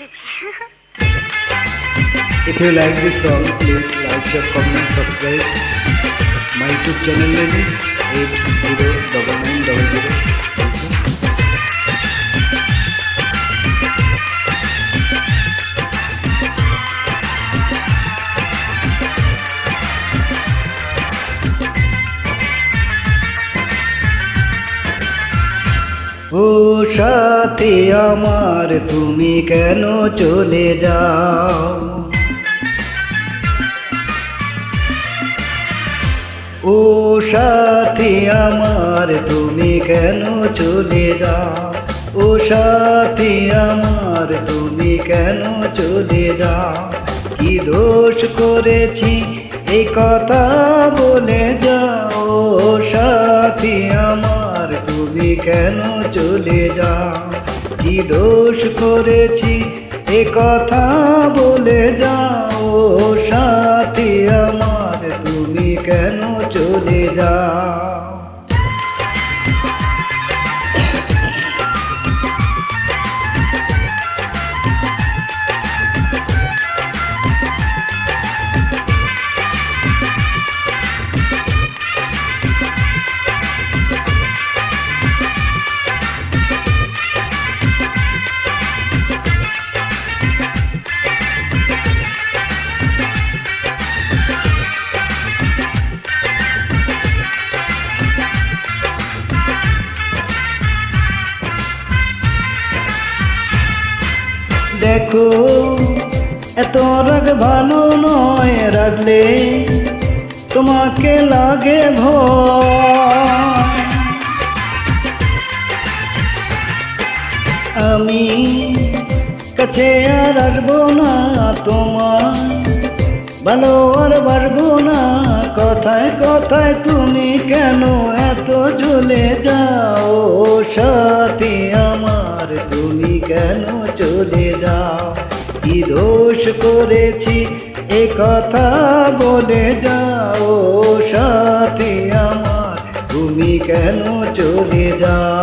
If you like this song, please like, share, comment, subscribe. My YouTube channel name is 809900. ও সাথী আমার তুমি কেন চলে যাও, ও সাথী আমার তুমি কেন চলে যাও, ও সাথী আমার তুমি কেন চলে যাও। কি দোষ করেছি এই কথা বলে যাও, ও সাথী আমার তুমি কেন চলে যাও। কি দোষ করেছি এ কথা বলে যাও, ও সাথী আমার তুমি কেন চলে যাও। দেখো এত রাগ ভালো নয়, রাগলে তোমাকে লাগে ভয়। আমি কাছে আর আসবো না, তোমার ভালো আর বাড়বো না। কথায় কথায় তুমি কেন এত জ্বলে যাও, সাথী আমার তুমি কেন চলে যাও। কি দোষ করেছি এ কথা বলে যাও, সাথী আমার তুমি কেন চলে যাও।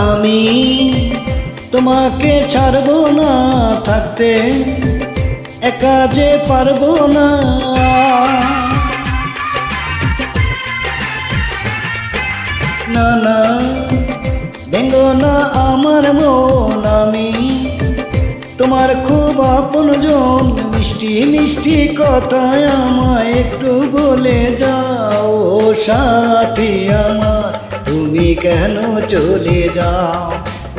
আমি তোমাকে ছাড়বো না, থাকতে একা যে পারবো না। না না ভেঙ্গো না আমার মন, আমি তোমার খুব আপনজন। মিষ্টি মিষ্টি কথায় আমায় একটু বলে যাও, সাথী আমার তুমি কেন চলে যাও,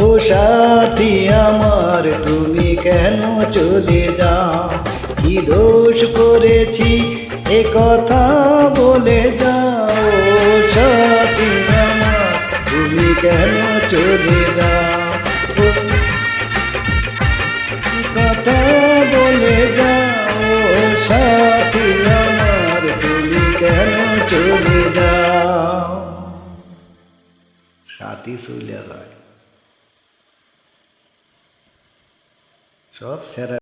ও সাথী আমার তুমি কেন চলে যাও। কি দোষ করেছি এ কথা বলে যাও, সাথী আমার তুমি কেন চলে যাও। কথা বলে যাও, সাথী আমার তুমি কেন চলে যাও। সাথী চলে যায় সব সেরা।